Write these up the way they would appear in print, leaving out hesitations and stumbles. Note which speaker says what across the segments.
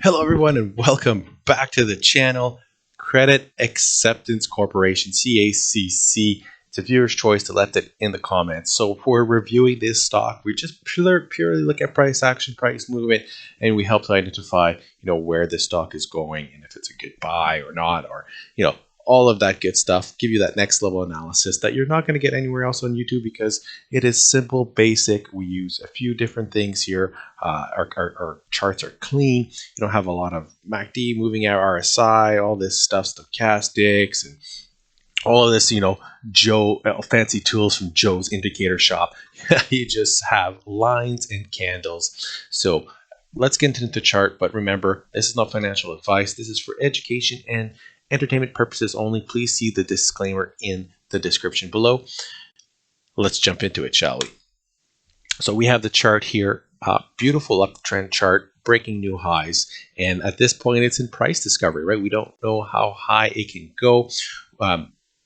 Speaker 1: Hello everyone and welcome back to the channel. Credit Acceptance Corporation, CACC. It's a viewer's choice to left it in the comments. So if we're reviewing this stock, we just purely look at price action, price movement, and we help to identify, where this stock is going and if it's a good buy or not, or, all of that good stuff. Give you that next level analysis that you're not going to get anywhere else on YouTube because it is simple, basic. We use a few different things here. Our charts are clean. You don't have a lot of MACD, moving out RSI, all this stuff, stochastics, and all of this, Joe fancy tools from Joe's indicator shop. You just have lines and candles. So let's get into the chart. But remember, this is not financial advice. This is for education and entertainment purposes only. Please see the disclaimer in the description below. Let's jump into it, shall we? So we have the chart here, beautiful uptrend chart, breaking new highs. And at this point, it's in price discovery, right? We don't know how high it can go.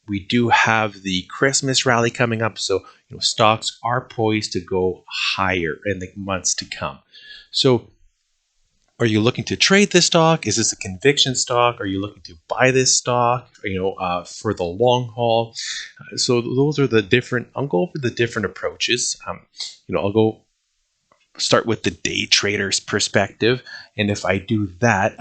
Speaker 1: We do have the Christmas rally coming up. So, stocks are poised to go higher in the months to come. So are you looking to trade this stock? Is this a conviction stock? Are you looking to buy this stock, for the long haul? So those are the different, I'll go over the different approaches. I'll go start with the day trader's perspective. And if I do that,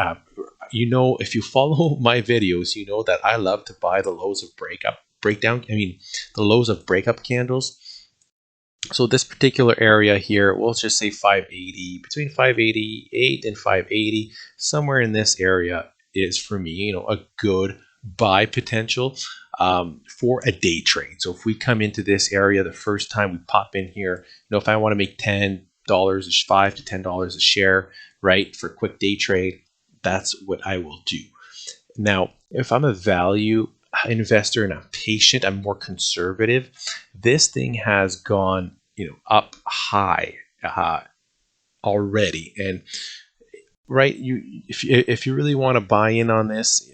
Speaker 1: if you follow my videos, you know that I love to buy the lows of the lows of breakup candles. So this particular area here, we'll just say 580, between 588 and 580, somewhere in this area is for me, a good buy potential for a day trade. So if we come into this area the first time we pop in here, if I want to make $5 to $10 a share, right, for a quick day trade, that's what I will do. Now, if I'm a value investor and I'm patient, I'm more conservative, this thing has gone up high already. And right, if you really want to buy in on this,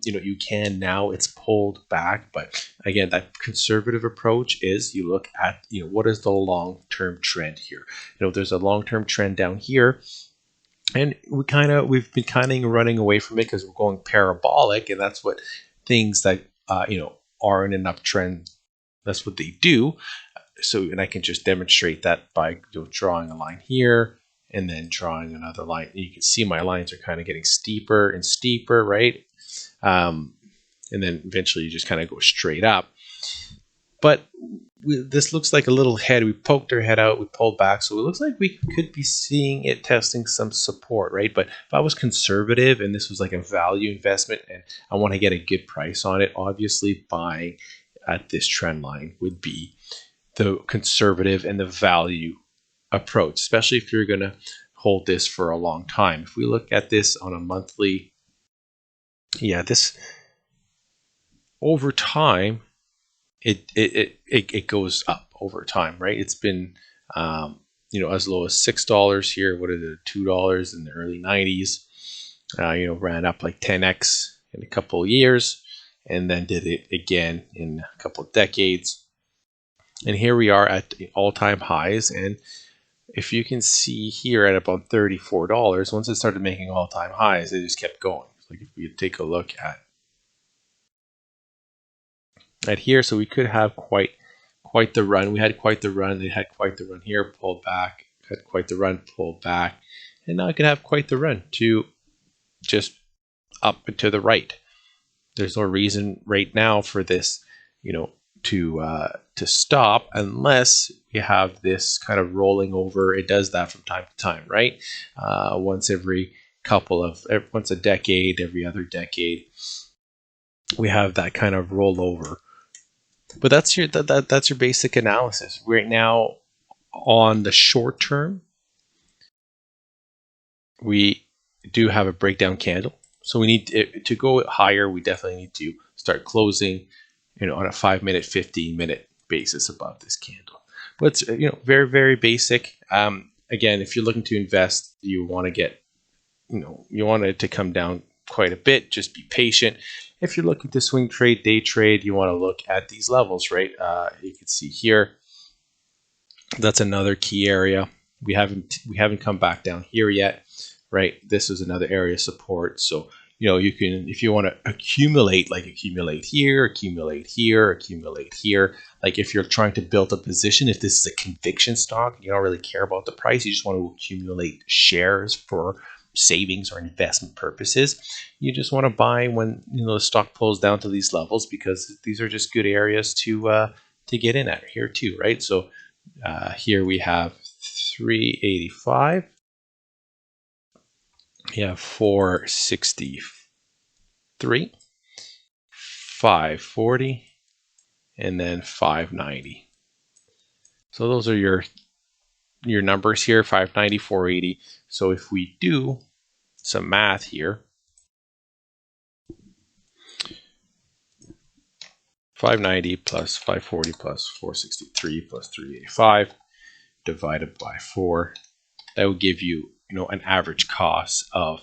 Speaker 1: you can. Now it's pulled back, but again, that conservative approach is you look at what is the long-term trend here. There's a long-term trend down here, and we've been running away from it because we're going parabolic, and that's what things that are in an uptrend, that's what they do. So, and I can just demonstrate that by drawing a line here and then drawing another line. You can see my lines are kind of getting steeper and steeper, right? And then eventually you just kind of go straight up. But this looks like a little head. We poked our head out, we pulled back. So it looks like we could be seeing it testing some support, right? But if I was conservative and this was like a value investment and I want to get a good price on it, obviously buying at this trend line would be the conservative and the value approach, especially if you're going to hold this for a long time. If we look at this on a monthly, this over time, it goes up over time, right? It's been as low as $6 here. What is it? $2 in the early 90s. Ran up like 10x in a couple of years, and then did it again in a couple of decades. And here we are at all-time highs. And if you can see here at about $34, once it started making all-time highs, it just kept going. Like if we take a look at here, so we could have quite the run. We had quite the run. They had quite the run here, pulled back, had quite the run, pulled back, and now I can have quite the run to just up and to the right. There's no reason right now for this, to stop unless we have this kind of rolling over. It does that from time to time, right? Once a decade, every other decade, we have that kind of rollover. But that's your basic analysis right now. On the short term, we do have a breakdown candle, so we need to go higher. We definitely need to start closing, on a 5-minute, 15-minute basis above this candle. But it's very, very basic. Again, if you're looking to invest, you want to get, you want it to come down quite a bit. Just be patient. If you're looking to swing trade, day trade, you want to look at these levels, right? You can see here, that's another key area. We haven't come back down here yet. right? This is another area of support. So, you know, you can, if you want to accumulate, like accumulate here, accumulate here, accumulate here. Like if you're trying to build a position, if this is a conviction stock, you don't really care about the price. You just want to accumulate shares for savings or investment purposes. You just want to buy when, you know, the stock pulls down to these levels, because these are just good areas to get in at here too, right? So here we have 385. You have 463, 540, and then 590. So those are your numbers here, 590, 480. So if we do some math here, 590 plus 540 plus 463 plus 385 divided by 4, that will give you, you know, an average cost of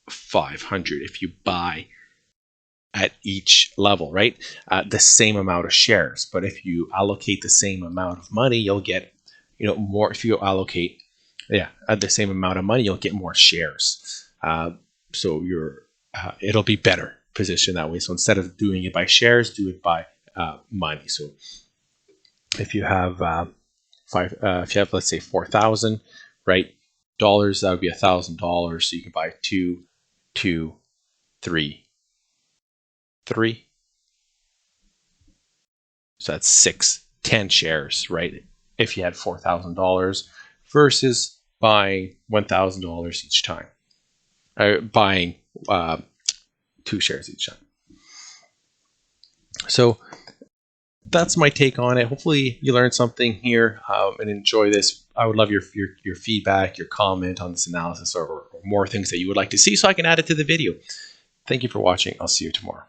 Speaker 1: 500 if you buy at each level, right? The same amount of shares. But if you allocate the same amount of money, you'll get, you know, more. If you allocate, at the same amount of money, you'll get more shares. So it'll be better positioned that way. So instead of doing it by shares, do it by money. So if you have if you have, let's say, 4,000, right, dollars, that would be $1,000. So you can buy 2, 2, 3, 3. So that's 6, 10 shares, right? If you had $4,000 versus buying $1,000 each time, buying 2 shares each time. So that's my take on it. Hopefully you learned something here and enjoy this. I would love your feedback, your comment on this analysis, or more things that you would like to see, so I can add it to the video. Thank you for watching. I'll see you tomorrow.